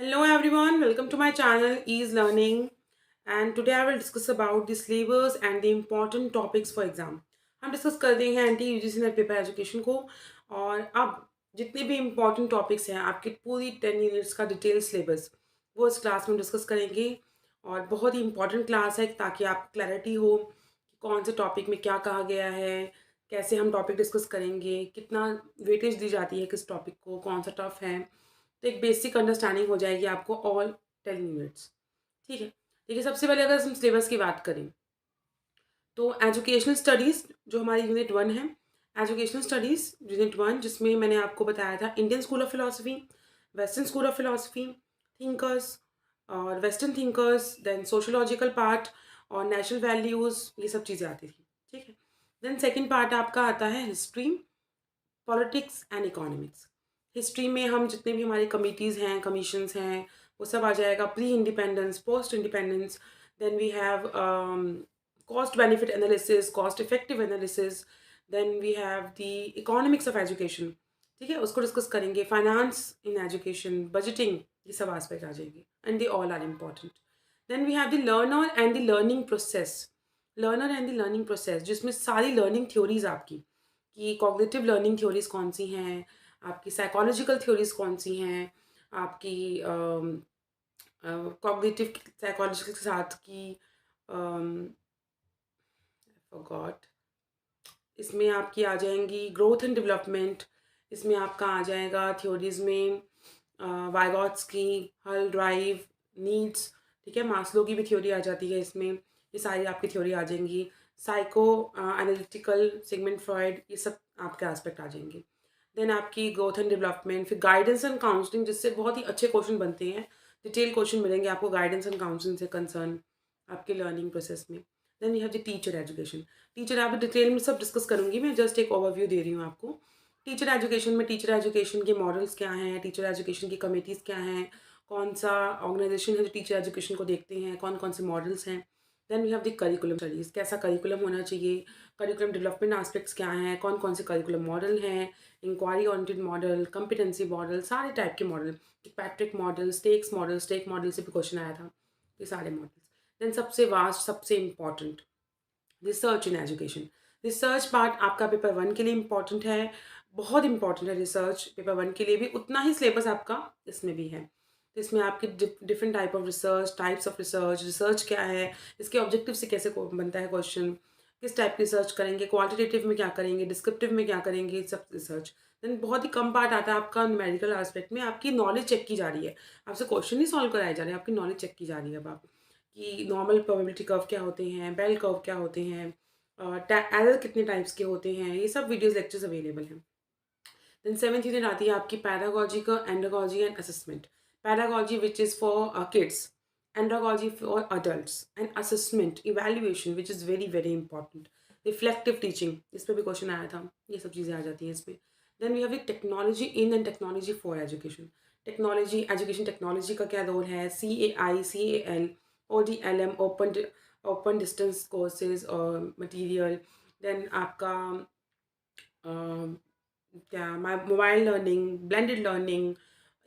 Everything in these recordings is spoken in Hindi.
Hello everyone, welcome to my channel Ease Learning and today I will discuss about the syllabus and the important topics for exam. हम डिस्कस कर देंगे anti UGC net paper education को और अब जितने भी इम्पोर्टेंट टॉपिक्स हैं आपके पूरी 10 यूनिट्स का डिटेल सिलेबस वो इस क्लास में डिस्कस करेंगे और बहुत ही इंपॉर्टेंट क्लास है ताकि आप क्लैरिटी हो कि कौन से टॉपिक में क्या कहा गया है, कैसे हम टॉपिक डिस्कस करेंगे, कितना वेटेज दी जाती है किस टॉपिक को, कौन सा टफ है। तो एक बेसिक अंडरस्टैंडिंग हो जाएगी आपको ऑल 10 यूनिट्स। ठीक है। देखिए, सबसे पहले अगर हम सिलेबस की बात करें तो एजुकेशनल स्टडीज़ जो हमारी यूनिट 1 है, एजुकेशनल स्टडीज़ यूनिट 1 जिसमें मैंने आपको बताया था Indian school of philosophy, western school of philosophy, thinkers और western thinkers, then sociological part और नेशनल वैल्यूज़, ये सब चीज़ें आती थी। ठीक है। देन सेकेंड पार्ट आपका आता है history, politics and economics. History में हम जितने भी हमारी कमिटीज़ हैं, कमीशंस हैं, वो सब आ जाएगा। Pre independence, post independence, then we have cost benefit analysis, cost effective analysis, then we have the economics of education. ठीक है, उसको डिस्कस करेंगे। फाइनेंस इन एजुकेशन, बजटिंग, ये सब आस्पेक्ट आ जाएंगे and they all are important. Then we have the learner and the learning process. Learner and the learning process जिसमें सारी लर्निंग थ्योरीज आपकी कि कॉग्निटिव लर्निंग थ्योरीज कौन सी हैं, आपकी साइकोलॉजिकल थ्योरीज कौन सी हैं, आपकी कॉग्निटिव साइकोलॉजिकल के साथ की फॉरगॉट, इसमें आपकी आ जाएंगी ग्रोथ एंड डेवलपमेंट, इसमें आपका आ जाएगा थ्योरीज में वाइगॉट्स की, हल ड्राइव, नीड्स। ठीक है, मास्लो की भी थ्योरी आ जाती है इसमें। ये सारी आपकी थ्योरी आ जाएंगी। साइको एनालिटिकल, सिगमंड फ्रॉइड, ये सब आपके एस्पेक्ट आ जाएंगे। देन आपकी ग्रोथ एंड डेवलपमेंट, फिर गाइडेंस एंड काउंसलिंग जिससे बहुत ही अच्छे क्वेश्चन बनते हैं। डिटेल क्वेश्चन मिलेंगे आपको गाइडेंस एंड काउंसलिंग से कंसर्न आपके लर्निंग प्रोसेस में। Then we have the teacher education. Teacher आप डिटेल में सब डिस्कस करूंगी, मैं जस्ट एक ओवरव्यू दे रही हूँ आपको। टीचर एजुकेशन में टीचर एजुकेशन के मॉडल्स क्या हैं, टीचर एजुकेशन की कमेटीज़ क्या हैं, कौन सा ऑर्गेनाइजेशन है जो टीचर एजुकेशन को देखते हैं, कौन कौन से मॉडल्स हैं। Then we have the curriculum studies, कैसा करिकुलम होना चाहिए, करिकुलम डेवलपमेंट एस्पेक्ट्स क्या हैं, कौन कौन से करिकुलम मॉडल हैं, inquiry oriented model, competency model, सारे टाइप के model, Patrick model, Stake model से भी क्वेश्चन आया था, ये सारे मॉडल्स। देन सबसे वास्ट, सबसे important, research in education. Research part आपका पेपर 1 के लिए इम्पॉर्टेंट है, बहुत इंपॉर्टेंट है रिसर्च पेपर 1 के लिए भी, उतना ही सिलेबस आपका इसमें भी है। तो इसमें आपके different type of research, types of research, research क्या है, इसके ऑब्जेक्टिव से कैसे बनता है क्वेश्चन, किस टाइप की रिसर्च करेंगे, क्वांटिटेटिव में क्या करेंगे, डिस्क्रिप्टिव में क्या करेंगे, सब रिसर्च। देन बहुत ही कम पार्ट आता है आपका न्यूमेरिकल एस्पेक्ट में, आपकी नॉलेज चेक की जा रही है। आपसे क्वेश्चन नहीं सॉल्व कराए जा रहे हैं, आपकी नॉलेज चेक की जा रही है अब आप कि नॉर्मल प्रोबेबिलिटी कर्व क्या होते हैं, बेल कर्व क्या होते हैं, एरर कितने टाइप्स के होते हैं, ये सब वीडियोस लेक्चर्स अवेलेबल हैं। देन सेवेंथ यूनिट आती है आपकी पैडागॉजी का, andragogy and assessment. Pedagogy which is for kids, andragogy for adults, and assessment evaluation which is very very important. Reflective teaching, इस पर भी क्वेश्चन आया था, ये सब चीज़ें आ जाती हैं इसमें। Then we have technology in and technology for education. Technology, education technology का क्या रोल है, CAI, CAL, ODLM, open distance courses और मटेरियल। देन आपका क्या mobile learning, blended learning,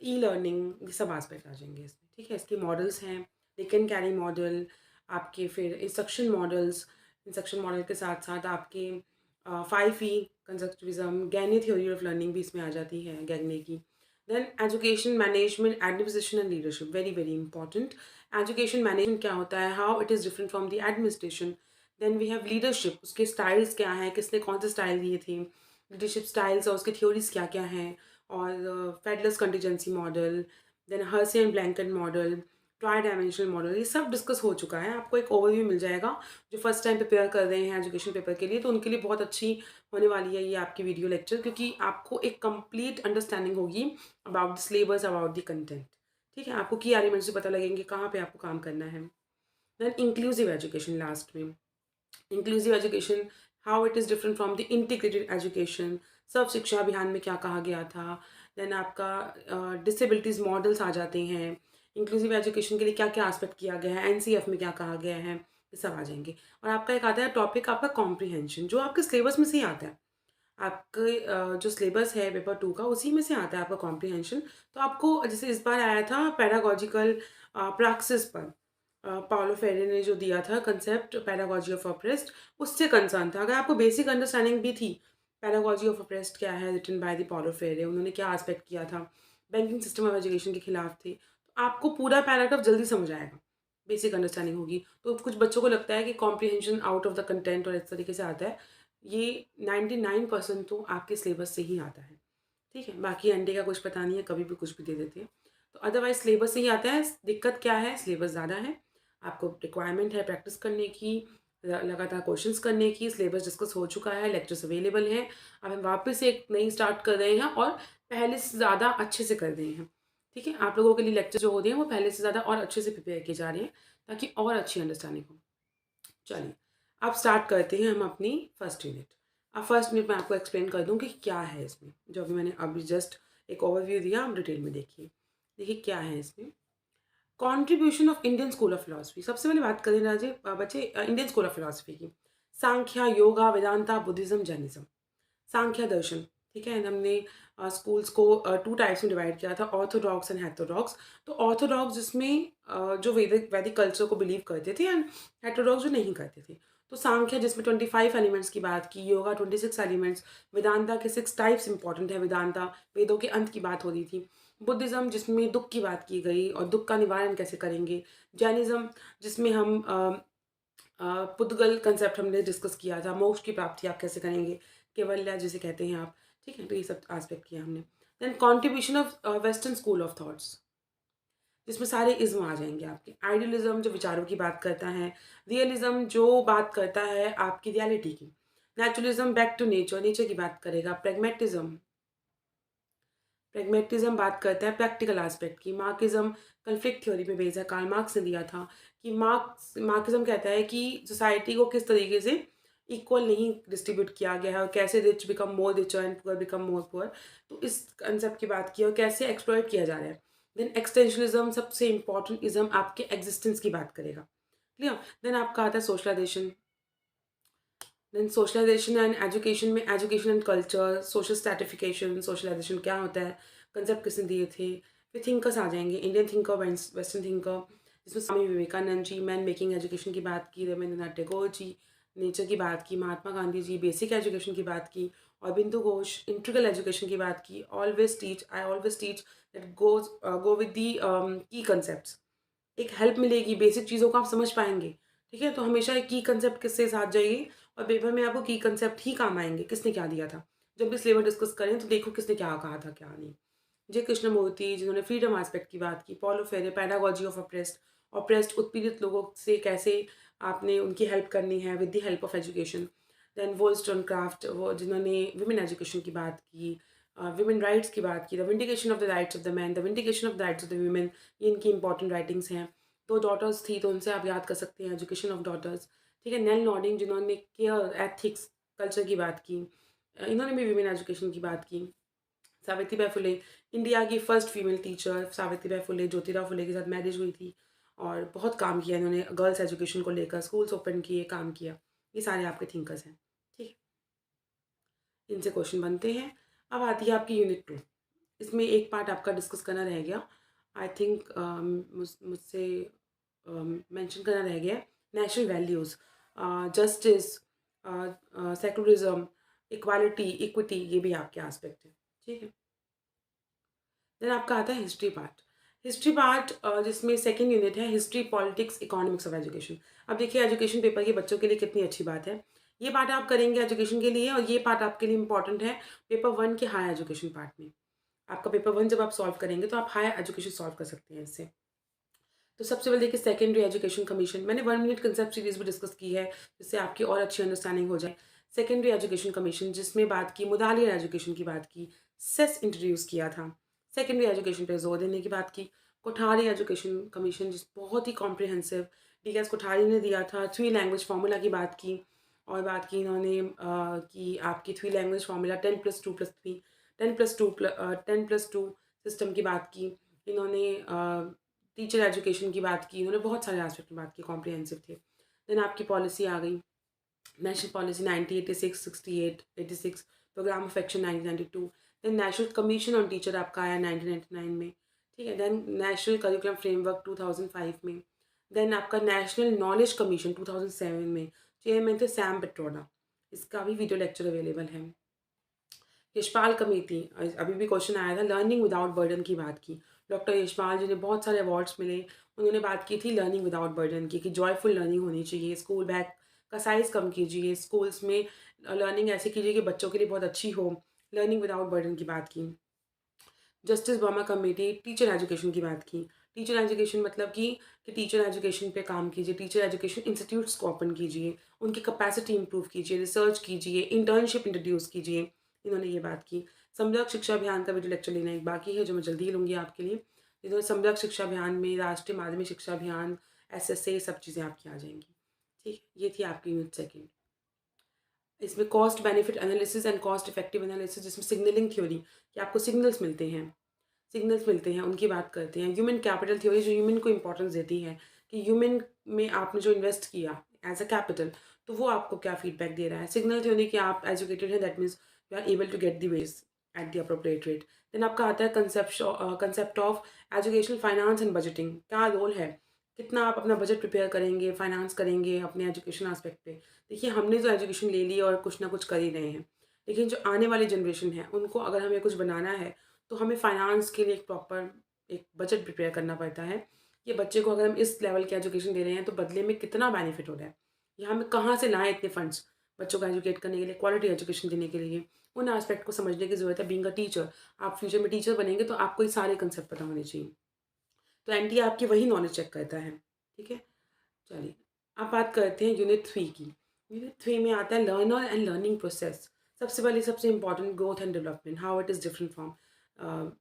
e learning, ये सब एस्पेक्ट आ जाएंगे इसमें। ठीक है, इसके मॉडल्स हैं, दे कैन कैरी मॉडल, आपके फिर इंस्ट्रक्शन मॉडल्स, इंस्ट्रक्शन मॉडल के साथ साथ आपके 5E constructivism, Giani theory of learning भी इसमें आ जाती है, गैगने की। Then education management, administration and leadership, very very important. Education management क्या होता है, how it is different from the administration. Then we have leadership, उसके स्टाइल्स क्या हैं, किसने कौन से स्टाइल दिए थे, लीडरशिप स्टाइल्स और उसकी थ्योरीज क्या क्या हैं, और Fiedler's contingency model, then Hersey and Blanchard model, tri dimensional model, ये सब डिस्कस हो चुका है। आपको एक ओवरव्यू मिल जाएगा जो फर्स्ट टाइम प्रिपेयर कर रहे हैं एजुकेशन पेपर के लिए, तो उनके लिए बहुत अच्छी होने वाली है ये आपकी वीडियो लेक्चर, क्योंकि आपको एक कंप्लीट अंडरस्टैंडिंग होगी about the syllabus, about the content. ठीक है, आपको की एलिमेंट्स से पता लगेंगे कहाँ पे आपको काम करना है। देन इंक्लूसिव एजुकेशन लास्ट में, inclusive education, how it is different from the integrated education, Sarva Shiksha Abhiyan में क्या कहा गया था। देन आपका डिसेबिलिटीज़ मॉडल्स आ जाते हैं, इंक्लूसिव एजुकेशन के लिए क्या क्या एस्पेक्ट किया गया है, NCF में क्या कहा गया है, ये सब आ जाएंगे। और आपका एक आता है टॉपिक आपका कॉम्प्रीहेंशन, जो आपके सिलेबस में से ही आता है। आपके जो सिलेबस है पेपर 2 का उसी में से आता है आपका कॉम्प्रिहेंशन। तो आपको जैसे इस बार आया था पेडागॉजिकल प्रैक्टिस पर, पाउलो फ्रेरे ने जो दिया था कंसेप्ट पेडागॉजी ऑफ ऑप्रेस्ड, उससे कंसर्न था। अगर आपको बेसिक अंडरस्टैंडिंग भी थी पेडागॉजी ऑफ ऑप्रेस्ड क्या है, written by the Paulo Frere, उन्होंने क्या एस्पेक्ट किया था, बैंकिंग सिस्टम ऑफ एजुकेशन के खिलाफ थे, तो आपको पूरा पैराग्राफ जल्दी समझ आएगा, बेसिक अंडरस्टैंडिंग होगी। तो कुछ बच्चों को लगता है कि comprehension out of the content और इस तरीके से आता है, ये 99% तो आपके सिलेबस से ही आता है, ठीक है। बाकी अंडे का कुछ पता नहीं है, कभी भी कुछ भी दे देते हैं। तो अदरवाइज सिलेबस से ही आता है। दिक्कत क्या है, सिलेबस ज़्यादा है, आपको रिक्वायरमेंट है प्रैक्टिस करने की, लगातार क्वेश्चंस करने की। सिलेबस डिस्कस हो चुका है, लेक्चर्स अवेलेबल हैं, अब हम वापस से एक नई स्टार्ट कर रहे हैं और पहले से ज़्यादा अच्छे से कर रहे हैं, ठीक है। आप लोगों के लिए लेक्चर जो हो रहे हैं वो पहले से ज़्यादा और अच्छे से प्रिपेयर किए जा रहे हैं ताकि और अच्छी अंडरस्टैंडिंग हो। चलिए, अब स्टार्ट करते हैं हम अपनी फर्स्ट यूनिट। अब फर्स्ट यूनिट में आपको एक्सप्लेन कर दूँ कि क्या है इसमें, जो अभी मैंने अभी जस्ट एक ओवरव्यू दिया, आप डिटेल में देखिए। देखिए क्या है इसमें, contribution of Indian school of philosophy. सबसे पहले बात करें राजे बच्चे इंडियन स्कूल ऑफ फिलॉसफी की। Samkhya, Yoga, Vedanta, Buddhism, Jainism. सांख्य दर्शन, ठीक है। हमने स्कूल्स को 2 टाइप्स में डिवाइड किया था, ऑर्थोडॉक्स एंड हेटेरोडॉक्स। तो ऑर्थोडॉक्स जिसमें जो वैदिक वैदिक कल्चर को बिलीव करते थे, एंड हेटेरोडॉक्स जो नहीं करते थे। तो सांख्य जिसमें 25 एलिमेंट्स की बात की, योगा 26 एलिमेंट्स, वेदांता के 6 टाइप्स इंपॉर्टेंट है, वेदांता वेदों के अंत की बात हो रही थी। बुद्धिज़्म जिसमें दुःख की बात की गई और दुःख का निवारण कैसे करेंगे। जैनिज़्म जिसमें हम पुद्गल कंसेप्ट हमने डिस्कस किया था, मोक्ष की प्राप्ति आप कैसे करेंगे, केवल्या जिसे कहते हैं आप, ठीक है। तो ये सब एस्पेक्ट किया हमने। देन contribution of western school of thoughts, जिसमें सारे इज़्म आ जाएंगे आपके। आइडियलिज्म जो विचारों की बात करता है, रियलिज्म जो बात करता है आपकी रियलिटी की, naturalism back to nature, nature की बात करेगा। प्रेगमेटिज्म, प्रैग्मेटिज्म बात करता है प्रैक्टिकल एस्पेक्ट की। मार्क्सिज्म कन्फ्लिक्ट थ्योरी पे बेस्ड है, कार्ल मार्क्स ने दिया था कि मार्क्सिज्म कहता है कि सोसाइटी को किस तरीके से इक्वल नहीं डिस्ट्रीब्यूट किया गया है और कैसे rich become more richer and poor become more poor. तो इस कंसेप्ट की बात की और कैसे एक्सप्लॉइट किया जा रहा है। देन एक्सटेंशनलिज्म सबसे इंपॉर्टेंट इज्म आपके एग्जिस्टेंस की बात करेगा, क्लियर। देन आपका आता है socialization. Then socialization and education में education and culture, social stratification, socialization क्या होता है, कंसेप्ट किसने दिए थे। फिर थिंकर्स आ जाएंगे, इंडियन थिंकर, वेस्टर्न थिंकर, जिसमें Swami Vivekananda ji, man making education की बात की, रविंद्रनाथ टैगोर जी, नेचर की बात की, महात्मा गांधी जी, बेसिक एजुकेशन की बात की, और बिंदु घोष इंटीग्रल एजुकेशन की बात की। Always teach that go with the की कंसेप्ट्स। एक हेल्प मिलेगी, बेसिक चीज़ों को आप समझ पाएँगे, ठीक है? तो हमेशा एक की कंसेप्ट किससे साथ जाइए और पेपर में आपको की कंसेप्ट ही काम आएँगे, किसने क्या दिया था। जब भी सिलेबस डिस्कस करें तो देखो किसने क्या कहा था, क्या नहीं। जे कृष्णमूर्ति जिन्होंने फ्रीडम एस्पेक्ट की बात की, पॉलो फेरे पेडागॉजी ऑफ ऑप्रेस्ड उत्पीड़ित लोगों से कैसे आपने उनकी हेल्प करनी है with the help of education. Then Wollstonecraft वो जिन्होंने वुमेन एजुकेशन की बात की, वुमेन राइट्स की बात की, the vindication of the rights of the man, the vindication of the rights of the women, ये इनकी इंपॉर्टेंट राइटिंग्स हैं। तो डॉटर्स थी तो उनसे आप याद कर सकते हैं, एजुकेशन ऑफ डॉटर्स, ठीक है। नेल नॉर्डिंग जिन्होंने केयर एथिक्स कल्चर की बात की, इन्होंने भी वुमेन एजुकेशन की बात की। सावित्रीबाई फुले इंडिया की first female teacher, Savitribai Phule Jyotirao Phule के साथ मैरिज हुई थी और बहुत काम किया इन्होंने गर्ल्स एजुकेशन को लेकर, स्कूल्स ओपन किए, काम किया। ये सारे आपके थिंकर्स हैं, ठीक है। इनसे क्वेश्चन बनते हैं। अब आती है आपकी यूनिट 2। इसमें एक पार्ट आपका डिस्कस करना रह गया, आई थिंक मुझसे मेंशन करना रह गया, national values, justice, secularism, equality, equity, ये भी आपके एस्पेक्ट है, ठीक है। देन आपका आता है हिस्ट्री पार्ट। हिस्ट्री पार्ट जिसमें सेकंड यूनिट है history, politics, economics of education. अब देखिए एजुकेशन पेपर के बच्चों के लिए कितनी अच्छी बात है, ये पार्ट आप करेंगे एजुकेशन के लिए और ये पार्ट आपके लिए इंपॉर्टेंट है पेपर 1 के हायर एजुकेशन पार्ट में। आपका पेपर 1 जब आप सॉल्व करेंगे तो आप हायर एजुकेशन सॉल्व कर सकते हैं इससे। तो सबसे पहले देखिए सेकेंडरी एजुकेशन कमीशन, मैंने 1 मिनट कंसेप्ट सीरीज भी डिस्कस की है जिससे आपकी और अच्छी अंडरस्टैंडिंग हो जाए। सेकेंडरी एजुकेशन कमीशन जिसमें बात की मुदालिया एजुकेशन की बात की, सेस इंट्रोड्यूस किया था, सेकेंडरी एजुकेशन पे जोर देने की बात की। कोठारी एजुकेशन कमीशन जिस बहुत ही कॉम्प्रिहेंसिव, डी एस कोठारी ने दिया था, 3 लैंग्वेज फार्मूला की बात की, और बात की इन्होंने कि आपकी 3 लैंग्वेज फार्मूला 10+2+3, 10+2 सिस्टम की बात की इन्होंने, टीचर एजुकेशन की बात की इन्होंने, बहुत सारे एस्पेक्ट में बात की, कॉम्प्रिहेंसिव थे। देन आपकी पॉलिसी आ गई, national policy 1986, 68, 86, program of action 1992। Then national commission on teacher आपका आया 1999 में, ठीक है। देन नेशनल करिकुलम फ्रेमवर्क 2005 में। देन आपका नेशनल नॉलेज कमीशन 2007 में, चेयरमैन थे सैम पिट्रोडा। इसका भी वीडियो लेक्चर अवेलेबल है। यशपाल कमेटी, अभी भी क्वेश्चन आया था, लर्निंग विदाउट बर्डन की बात की। डॉक्टर यशपाल जिन्हें बहुत सारे अवार्ड्स मिले, उन्होंने बात की थी लर्निंग विदाउट बर्डन की, कि जॉयफुल लर्निंग होनी चाहिए। स्कूल बैग का साइज़ कम कीजिए, स्कूल्स में लर्निंग ऐसे कीजिए कि बच्चों के लिए बहुत अच्छी हो। लर्निंग विदाउट बर्डन की बात की। Justice Verma committee, teacher education की बात की। टीचर एजुकेशन मतलब कि टीचर एजुकेशन पे काम कीजिए, टीचर एजुकेशन इंस्टीट्यूट्स को ओपन कीजिए, उनकी कैपेसिटी इंप्रूव कीजिए, रिसर्च कीजिए, इंटर्नशिप इंट्रोड्यूस कीजिए। इन्होंने ये बात की। समग्र शिक्षा अभियान का वीडियो लेक्चर लेना एक बाकी है, जो मैं जल्दी ही लूँगी आपके लिए। इन्होंने समग्र शिक्षा अभियान में राष्ट्रीय माध्यमिक शिक्षा अभियान, SSA, सब चीज़ें आपकी आ जाएंगी। ठीक, ये थी आपकी यूनिट सेकेंड। इसमें cost benefit analysis and cost effective analysis, जिसमें सिग्नलिंग थ्योरी, कि आपको सिग्नल्स मिलते हैं, उनकी बात करते हैं। ह्यूमन कैपिटल थ्योरी, जो ह्यूमन को इंपॉर्टेंस देती है कि ह्यूमन में आपने जो इन्वेस्ट किया एज अ कैपिटल, तो वो आपको क्या फीडबैक दे रहा है। सिग्नल थ्योरी कि आप एजुकेटेड हैं, that means you are able to get the wage at the appropriate rate. Then आपका आता है concept of educational finance and budgeting, क्या रोल है, कितना आप अपना बजट प्रिपेयर करेंगे, फाइनेंस करेंगे अपने एजुकेशन एस्पेक्ट पे। देखिए, हमने तो एजुकेशन ले ली और कुछ ना कुछ कर ही रहे हैं, लेकिन जो आने वाली जनरेशन है, उनको अगर हमें कुछ बनाना है, तो हमें फाइनेंस के लिए एक प्रॉपर एक बजट प्रिपेयर करना पड़ता है। ये बच्चे को अगर हम इस लेवल की एजुकेशन दे रहे हैं, तो बदले में कितना बेनिफिट हो रहा है, या हमें कहाँ से लाएँ इतने फंड्स बच्चों को एजुकेट करने के लिए, क्वालिटी एजुकेशन देने के लिए। उन एस्पेक्ट को समझने की ज़रूरत है। बीइंग अ टीचर, आप फ्यूचर में टीचर बनेंगे, तो आपको ये सारे कंसेप्ट पता होने चाहिए। तो एनटीए आपकी वही नॉलेज चेक करता है, ठीक है। चलिए, अब बात करते हैं यूनिट 3 की। यूनिट 3 में आता है लर्नर एंड लर्निंग प्रोसेस। सबसे पहले सबसे important, growth and development, how it is different from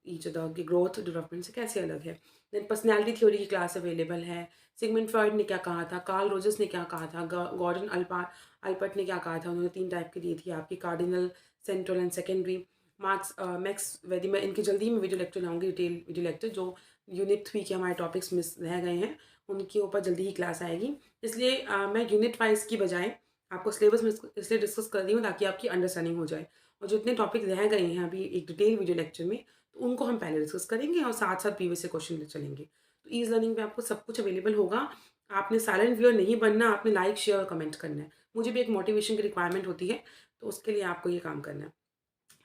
each other, की ग्रोथ डेवलपमेंट से कैसे अलग है। देन पर्सनैलिटी थ्योरी की क्लास अवेलेबल है। सिगमंड फ्रॉइड ने क्या कहा था, कार्ल रोजर्स ने क्या कहा था, गॉर्डन अल्पर्ट ने क्या कहा था। उन्होंने 3 टाइप की दी थी आपकी, cardinal, central and secondary. Max वेदी, मैं इनके जल्दी ही मैं वीडियो लेक्चर लाऊंगी, डिटेल वीडियो लेक्चर। जो यूनिट 3 के हमारे टॉपिक्स मिस रह गए हैं, उनके ऊपर जल्दी ही क्लास आएगी। इसलिए मैं यूनिट वाइज की बजाय आपको सिलेबस में इसलिए डिस्कस कर रही हूँ, ताकि आपकी अंडरस्टैंडिंग हो जाए। और जितने टॉपिक रह गए हैं अभी एक डिटेल वीडियो लेक्चर में, तो उनको हम पहले डिस्कस करेंगे और साथ साथ प्रीवियस से क्वेश्चन चलेंगे। तो ईज लर्निंग पे आपको सब कुछ अवेलेबल होगा। आपने साइलेंट व्यूअर नहीं बनना, आपने लाइक, शेयर और कमेंट करना है। मुझे भी एक मोटिवेशन की रिक्वायरमेंट होती है, तो उसके लिए आपको ये काम करना है,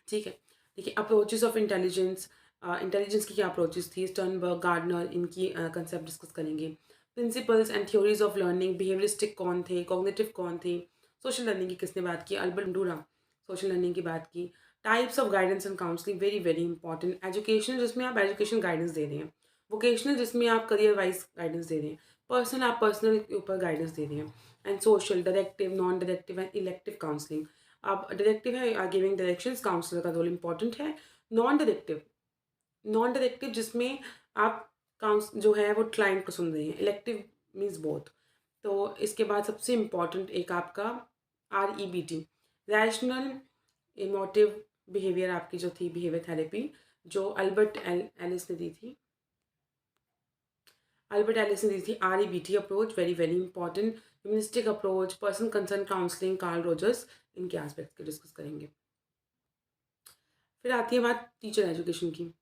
ठीक है। देखिए, अप्रोचेस ऑफ इंटेलिजेंस, इंटेलिजेंस की क्या अप्रोचेस थी, स्टर्नबर्ग, गार्डनर, इनकी कंसेप्ट डिस्कस करेंगे। Principles and theories of learning, behaviouristic कौन थे, कॉग्निटिव कौन थे। सोशल लर्निंग की किसने बात की, अल्बर्ट बंडूरा, सोशल लर्निंग की बात की। Types of guidance and counselling, very very important. Educational, जिसमें आप एजुकेशन गाइडेंस दे रहे हैं। वोकेशनल, जिसमें आप करियर वाइज गाइडेंस दे रहे हैं। पर्सनल, आप पर्सनल के ऊपर गाइडेंस दे रहे हैं। And social, directive, non directive and elective counselling. अब डायरेक्टिव है, गिविंग डायरेक्शंस, काउंसलर का रोल इंपॉर्टेंट है। नॉन डायरेक्टिव जिसमें आप काउंस जो है वो क्लाइंट को सुन रहे हैं। Elective means both. तो इसके बाद सबसे इम्पॉर्टेंट एक आपका REBT, रैशनल इमोटिव बिहेवियर, आपकी जो थी बिहेवियर थेरेपी, जो एलिस ने दी थी। REBT approach, very very important. Humanistic approach, person concern counselling, Carl Rogers, इनके एस्पेक्ट्स के डिस्कस करेंगे। फिर आती है बात टीचर एजुकेशन की।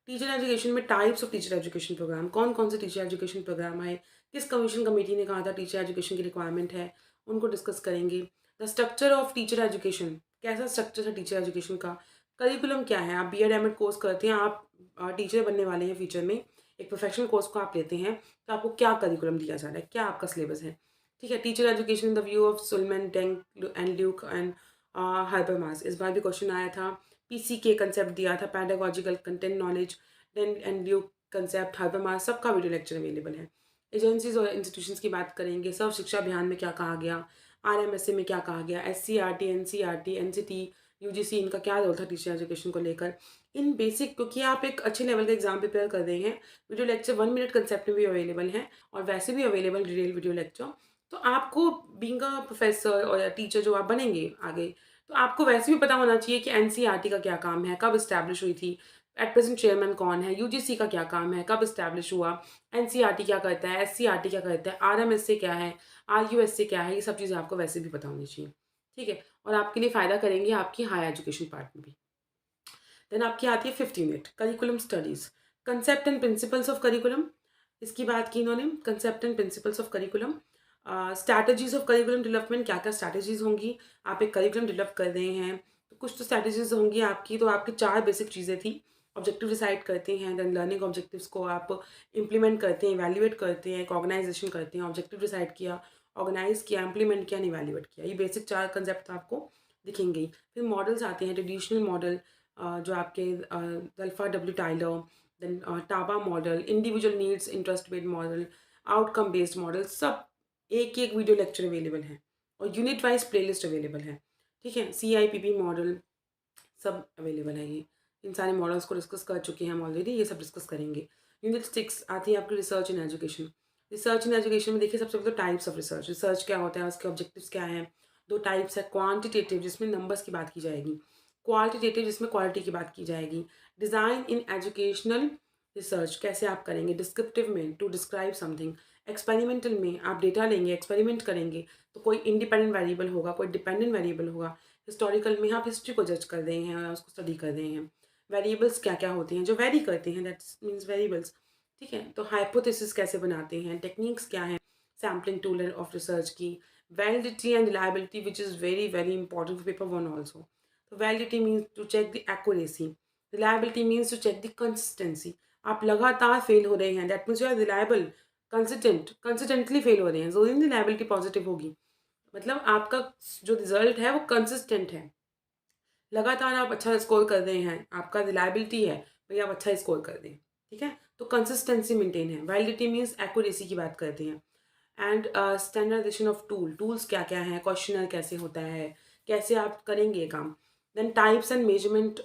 टीचर एजुकेशन में types of teacher education program, कौन कौन से टीचर एजुकेशन प्रोग्राम आए, किस कमीशन कमेटी ने कहा था टीचर एजुकेशन की रिक्वायरमेंट है, उनको डिस्कस करेंगे। The structure of teacher education, कैसा स्ट्रक्चर है टीचर एजुकेशन का। करिकुलम क्या है, आप BEd M.Ed कोर्स करते हैं, आप टीचर बनने वाले हैं फ्यूचर में, एक प्रोफेशनल कोर्स को आप लेते हैं, तो आपको क्या करिकुलम दिया जा रहा है, क्या आपका सिलेबस है, ठीक है। Teacher education in the view of Shulman, Deng and Luke and Habermas, इस बार भी क्वेश्चन आया था। PCK कंसेप्ट दिया था, pedagogical content knowledge, Deng and Luke concept, Habermas, सबका वीडियो लेक्चर अवेलेबल है। एजेंसीज और इंस्टीट्यूशंस की बात करेंगे, सर्व शिक्षा अभियान में क्या कहा गया, RMSA में क्या कहा गया, SCRT, NCRT, NCT, UGC, इनका क्या रोल था टीचर एजुकेशन को लेकर। इन बेसिक, क्योंकि आप एक अच्छे लेवल का एग्जाम प्रिपेयर कर रहे हैं, वीडियो लेक्चर 1 मिनट कंसेप्ट में भी अवेलेबल है, और वैसे भी अवेलेबल डिटेल वीडियो लेक्चर। तो आपको बीइंग अ प्रोफेसर और टीचर जो आप बनेंगे आगे, तो आपको वैसे भी पता होना चाहिए कि NCRT का क्या काम है, कब इस्टेब्लिश हुई थी, एट प्रेजेंट चेयरमैन कौन है, यूजीसी का क्या काम है, कब इस्टेब्लिश हुआ, एनसीईआरटी क्या करता है, एससीईआरटी क्या करता है, आरएमएसए क्या है, आरयूएसए क्या है, ये सब चीज़ें आपको वैसे भी पता होनी चाहिए। ठीक है, और आपके लिए फ़ायदा करेंगे आपकी हायर एजुकेशन पार्ट में भी। देन आपकी आती है 5th unit, curriculum studies, concept and principles of curriculum. इसकी बात की इन्होंने, concept and principles of curriculum. Strategies of curriculum development, क्या क्या स्ट्रैटेजीज होंगी, आप एक करिकुलम डेवलप कर रहे हैं तो कुछ तो स्ट्रैटेजीज होंगी आपकी। तो आपकी 4 बेसिक चीज़ें थी। ऑब्जेक्टिव डिसाइड करते हैं, देन लर्निंग ऑब्जेक्टिव्स को आप इम्प्लीमेंट करते हैं, इवैल्यूएट करते हैं, एक ऑर्गेनाइजेशन करते हैं, ऑब्जेक्टिव डिसाइड किया, ऑर्गेनाइज किया, इम्प्लीमेंट किया, इवैल्यूएट किया। ये बेसिक 4 कंसेप्ट आपको दिखेंगे ही। फिर मॉडल्स आते हैं, ट्रेडिशनल मॉडल जो आपके alpha W Tyler, then Taba model, individual needs interest based model, outcome based model, सब एक एक वीडियो लेक्चर अवेलेबल है और यूनिट वाइज प्लेलिस्ट अवेलेबल है। ठीक है, CIPP मॉडल सब अवेलेबल है। ये इन सारे मॉडल्स को डिस्कस कर चुके हैं हम ऑलरेडी, ये सब डिस्कस करेंगे। यूनिट 6 आती है आपकी research in education. Research in education में देखिए सबसे पहले तो टाइप्स ऑफ रिसर्च, रिसर्च क्या होता है, उसके ऑब्जेक्टिव्स क्या हैं। 2 टाइप्स है, क्वांटिटेटिव जिसमें नंबर्स की बात की जाएगी, क्वालिटेटिव जिसमें क्वालिटी की बात की जाएगी। डिज़ाइन इन एजुकेशनल रिसर्च कैसे आप करेंगे, डिस्क्रिप्टिव में टू डिस्क्राइब समथिंग, एक्सपेरिमेंटल में आप डेटा लेंगे, एक्सपेरिमेंट करेंगे तो कोई इंडिपेंडेंट वेरिएबल होगा, कोई डिपेंडेंट वेरिएबल होगा। हिस्टोरिकल में आप हिस्ट्री को जज कर रहे हैं, उसको स्टडी कर रहे हैं। वेरिएबल्स क्या क्या होते हैं जो वेरी करते हैं, दैट्स मीन्स वेरिएबल्स। ठीक है, तो हाइपोथेसिस कैसे बनाते हैं, टेक्निक्स क्या हैं, सैम्पलिंग टूल ऑफ रिसर्च की, validity and reliability which is very very important for paper 1 also. तो validity means to check the accuracy, reliability means to check the consistency. आप लगातार फेल हो रहे हैं, that means you are reliable, consistently fail हो रहे हैं, जो इन रिलायबिलिटी पॉजिटिव होगी, मतलब आपका जो रिजल्ट है वो कंसिस्टेंट है, लगातार आप अच्छा स्कोर कर रहे हैं, आपका रिलायबिलिटी है, भई आप अच्छा स्कोर कर दें। ठीक है, तो कंसिस्टेंसी मेंटेन है। वैलिडिटी मीन्स एक्यूरेसी की बात करते हैं। एंड स्टैंडर्डाइजेशन ऑफ टूल्स क्या क्या हैं, क्वेश्चनर कैसे होता है, कैसे आप करेंगे ये काम। Then types and measurement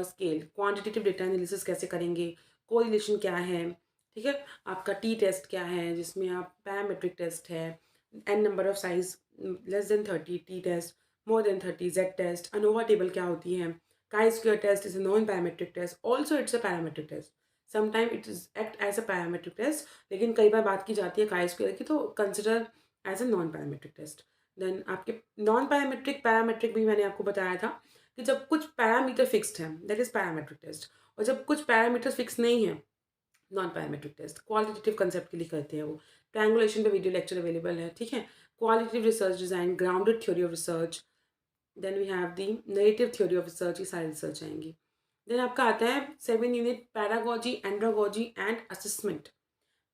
scale, quantitative data analysis कैसे करेंगे, कोरिलेशन क्या है। ठीक है, आपका टी टेस्ट क्या है जिसमें आप पैरामेट्रिक टेस्ट है, N number of size less than 30 T test, more than 30 Z test, ANOVA table क्या होती है, chi square test is a non parametric test, also it's a parametric test, sometime it is act as a parametric test, लेकिन कई बार बात की जाती है काई स्क्वायर की तो consider as a non parametric test. Then आपके नॉन पैरामेट्रिक पैरामेट्रिक भी मैंने आपको बताया था कि जब कुछ पैरामीटर फिक्स्ड है दैट इज पैरामेट्रिक टेस्ट, और जब कुछ पैरामीटर फिक्स नहीं है non parametric test. Qualitative concept के लिए करते हैं वो। ट्रायंगुलेशन पे वीडियो लेक्चर अवेलेबल है। ठीक है, qualitative research design, grounded theory of research, then we have the narrative theory of research, ये सारी रिसर्च आएंगी। देन आपका आता है 7 unit pedagogy, andragogy and assessment.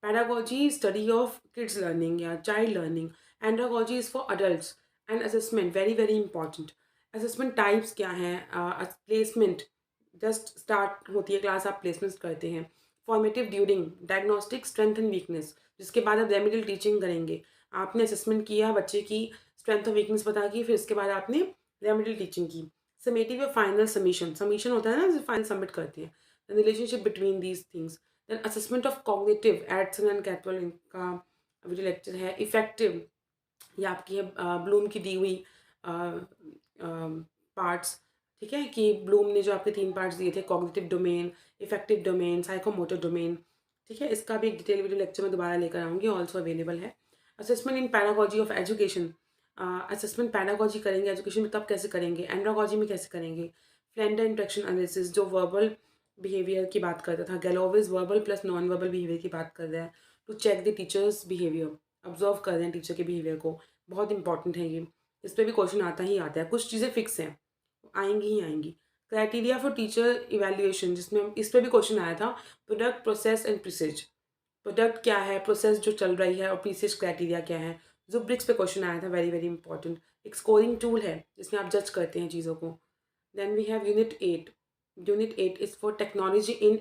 Pedagogy study of kids learning या child learning, andragogy is for adults, and assessment very very important. Assessment types क्या हैं, प्लेसमेंट जस्ट स्टार्ट होती है क्लास, आप प्लेसमेंट करते हैं। Formative during, diagnostic strength and weakness, जिसके बाद आप रेमेडियल टीचिंग करेंगे। आपने असेसमेंट किया बच्चे की स्ट्रेंथ और वीकनेस पता की, फिर इसके बाद आपने रेमेडियल टीचिंग की। समेटिव या फाइनल सबमिशन, सबमिशन होता है ना, फाइनल सबमिट करते हैं। Relationship between these things. Then assessment of cognitive, Anderson and Krathwohl इनका वीडियो लेक्चर है। इफेक्टिव, ये आपकी है ब्लूम की दी हुई पार्ट्स। ठीक है, कि ब्लूम ने जो आपके 3 पार्ट्स दिए थे, cognitive domain, affective domain, psychomotor domain. ठीक है, इसका भी एक डिटेल वीडियो लेक्चर में दोबारा लेकर आऊँगी, ऑल्सो अवेलेबल है। Assessment in pedagogy of education, assessment pedagogy करेंगे एजुकेशन में तब कैसे करेंगे, एंड्रागोजी में कैसे करेंगे। फ्रेंडर इंट्रैक्शन एनालिसिस, जो वर्बल बिहेवियर की बात करता था, Galloway's verbal plus non verbal behaviour की बात कर रहा है। To check the teacher's behaviour, observe कर रहे हैं टीचर के बिहेवियर को, बहुत इंपॉर्टेंट है ये। इस पर भी क्वेश्चन आता ही आता है, कुछ चीज़ें फिक्स हैं, आएंगी ही आएंगी। क्राइटेरिया फॉर टीचर इवैल्यूएशन, जिसमें इस पर भी क्वेश्चन आया था, प्रोडक्ट, प्रोसेस एंड प्रिसेज। प्रोडक्ट क्या है, प्रोसेस जो चल रही है, और प्रीसेज क्राइटेरिया क्या है। जुब्रिक्स पे क्वेश्चन आया था, वेरी वेरी इंपॉर्टेंट। एक स्कोरिंग टूल है जिसमें आप जज करते हैं चीज़ों को। Then we have unit 8। Unit 8 is for technology in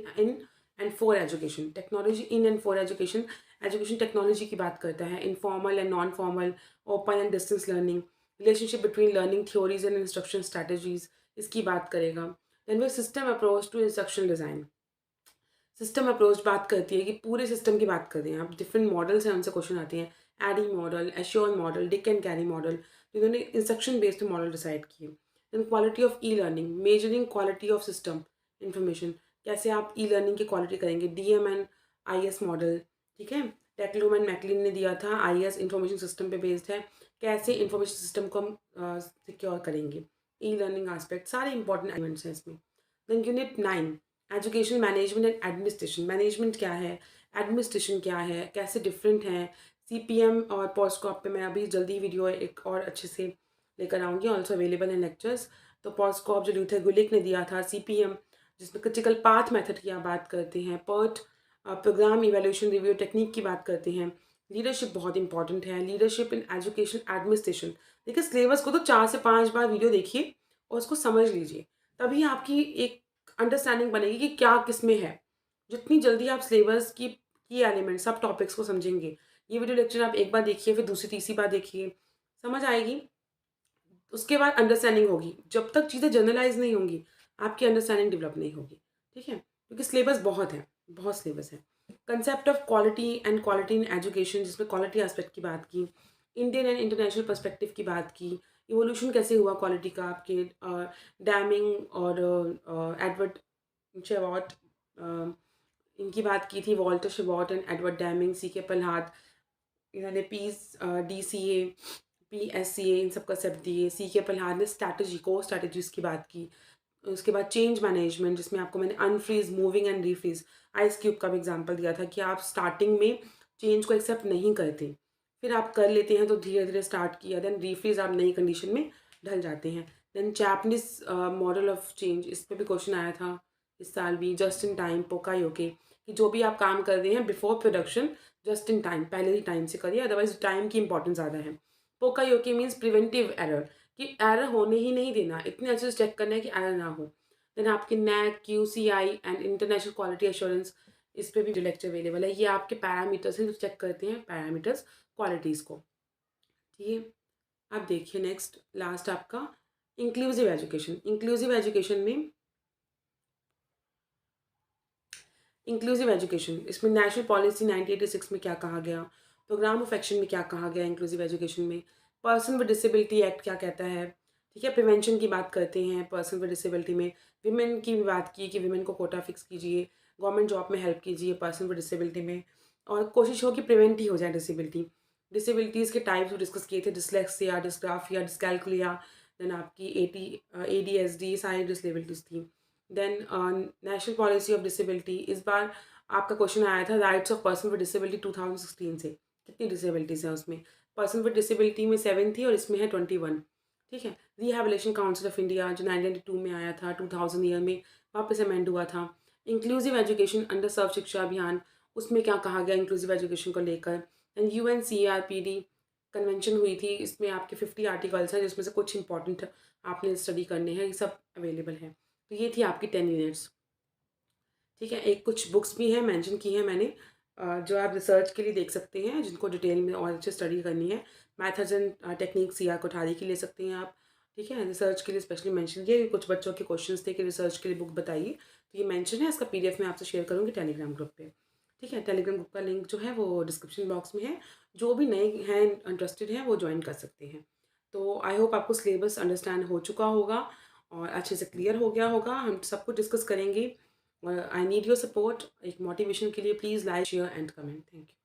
and for education. Technology in and for education, education technology की बात करता है, informal and non formal, open and distance learning, relationship between learning theories and instruction strategies, इसकी बात करेगा। Then way system approach to instruction design. System approach बात करती है कि पूरे सिस्टम की बात कर रहे हैं आप, डिफरेंट मॉडल्स हैं उनसे क्वेश्चन आते हैं। ADDIE model, ASSURE model, Dick and Carey model, जिन्होंने इंस्ट्रक्शन बेस्ड मॉडल डिसाइड किए। Then quality of e learning, measuring quality of system information, कैसे आप ई लर्निंग की क्वालिटी करेंगे, DMN IS मॉडल, ठीक है। टेक्लूम एंड मैकलिन ने दिया था, IS इंफॉर्मेशन सिस्टम पे बेस्ड है, कैसे इंफॉर्मेशन सिस्टम को हम सिक्योर करेंगे, ई लर्निंग एस्पेक्ट, सारे इंपॉर्टेंट एलिमेंट्स हैं इसमें। Then unit 9 education management and administration. Management क्या है, एडमिनिस्ट्रेशन क्या है, कैसे डिफरेंट हैं। CPM और पॉस्टकॉप पे मैं अभी जल्दी वीडियो एक और अच्छे से लेकर आऊँगी, ऑल्सो अवेलेबल हैं लेक्चर्स। तो पॉस्टकॉप जो ल्यूथर गुलिक ने दिया था, CPM जिसमें क्रिटिकल पाथ मेथड की आप बात करते हैं, PERT program evaluation review technique की बात करते हैं। लीडरशिप बहुत इंपॉर्टेंट है, लीडरशिप इन एजुकेशन एडमिनिस्ट्रेशन। देखिए सिलेबस को तो 4 से 5 बार वीडियो देखिए और उसको समझ लीजिए, तभी आपकी एक अंडरस्टैंडिंग बनेगी कि क्या किस में है। जितनी जल्दी आप सिलेबस की एलिमेंट सब टॉपिक्स को समझेंगे, ये वीडियो लेक्चर आप एक बार देखिए, फिर दूसरी तीसरी बार देखिए, समझ आएगी। उसके बाद अंडरस्टैंडिंग होगी। जब तक चीज़ें जनरलाइज़ नहीं होंगी, आपकी अंडरस्टैंडिंग डेवलप नहीं होगी, ठीक है? क्योंकि सिलेबस बहुत है, बहुत सिलेबस है। Concept of quality and quality in education, जिसमें क्वालिटी एस्पेक्ट की बात की, इंडियन एंड इंटरनेशनल पर्सपेक्टिव की बात की, इवोल्यूशन कैसे हुआ क्वालिटी का आपके डैमिंग और एडवर्ड शेवॉट, इनकी बात की थी, Walter Shewhart and Edward Deming, CK Prahalad, इन्होंने DCA PSCA इन सब कंसेप्ट दिए। CK पल्हाद ने स्ट्रैटेजी को स्ट्रैटेजीज की बात की। उसके बाद चेंज मैनेजमेंट, जिसमें आपको मैंने unfreeze, moving and refreeze, ice cube का भी एग्जांपल दिया था कि आप स्टार्टिंग में चेंज को एक्सेप्ट नहीं करते, फिर आप कर लेते हैं तो धीरे धीरे स्टार्ट किया, देन रीफ्रीज आप नई कंडीशन में ढल जाते हैं। देन चैपनीज मॉडल ऑफ चेंज, इस पर भी क्वेश्चन आया था इस साल भी। जस्ट इन टाइम, पोकायोके, कि जो भी आप काम कर रहे हैं before production, just in time, पहले ही टाइम से करिए, अदरवाइज टाइम की इंपॉर्टेंस ज़्यादा है। पोकायोके मीन्स प्रिवेंटिव एरर, कि एरर होने ही नहीं देना, इतने अच्छे से चेक करना है कि एरर ना हो। देन आपके NAAC, QCI and international quality assurance, इस पे भी लेक्चर अवेलेबल है। ये आपके पैरामीटर्स हैं जो चेक करते हैं पैरामीटर्स क्वालिटीज़ को, ठीक है। आप देखिए नेक्स्ट लास्ट आपका इंक्लूसिव एजुकेशन। इंक्लूसिव एजुकेशन में, इंक्लूसिव एजुकेशन, इसमें नेशनल पॉलिसी 1986 में क्या कहा गया, प्रोग्राम ऑफ एक्शन में क्या कहा गया इंक्लूसिव एजुकेशन में, पर्सन विद डिसेबिलिटी एक्ट क्या कहता है, ठीक है। प्रिवेंशन की बात करते हैं पर्सन विद डिसेबिलिटी में, विमेन की भी बात की कि विमेन को कोटा फिक्स कीजिए, गवर्नमेंट जॉब में हेल्प कीजिए पर्सन विद डिसेबिलिटी में, और कोशिश हो कि प्रिवेंट ही हो जाए डिसेबिलिटी। डिसेबिलिटीज़ के टाइप्स डिस्कस किए थे, डिसलेक्सिया, डिस्ग्राफिया, डिस्कैल्कुलिया, देन आपकी ADHD, सारी डिसेबिलिटीज़ थी। Then national policy of disability, इस बार आपका क्वेश्चन आया था rights of person with disability 2016 से, कितनी डिसेबिलिटीज़ हैं उसमें। पर्सन विद डिसेबिलिटी में 7 थी और इसमें है 21, ठीक है। रिहैबिलिटेशन काउंसिल ऑफ इंडिया जो 1992 में आया था, 2000 ईयर में वापस अमेंड हुआ था। इंक्लूसिव एजुकेशन अंडर सर्व शिक्षा अभियान, उसमें क्या कहा गया इंक्लूसिव एजुकेशन को लेकर। एंड UNCRPD कन्वेंशन हुई थी, इसमें आपके 50 आर्टिकल्स हैं जिसमें से कुछ इंपॉर्टेंट आपने स्टडी करने हैं, ये सब अवेलेबल है। तो ये थी आपकी 10 यूनिट्स, ठीक है। एक कुछ बुक्स भी हैं मेंशन की हैं मैंने, जो आप रिसर्च के लिए देख सकते हैं, जिनको डिटेल में और अच्छे स्टडी करनी है। Methods and techniques CR Kothari की ले सकते हैं आप, ठीक है। रिसर्च के लिए स्पेशली मेंशन किया, कुछ बच्चों के क्वेश्चंस थे कि रिसर्च के लिए बुक बताइए, तो ये मेंशन है, इसका PDF मैं आपसे शेयर करूँगी टेलीग्राम ग्रुप पे, ठीक है। टेलीग्राम ग्रुप का लिंक जो है वो डिस्क्रिप्शन बॉक्स में है, जो भी नए हैं इंटरेस्टेड हैं वो ज्वाइन कर सकते हैं। तो आई होप आपको सिलेबस अंडरस्टैंड हो चुका होगा और अच्छे से क्लियर हो गया होगा। हम सब कुछ डिस्कस करेंगे। आई नीड योर सपोर्ट, एक मोटिवेशन के लिए please like share and comment. Thank you.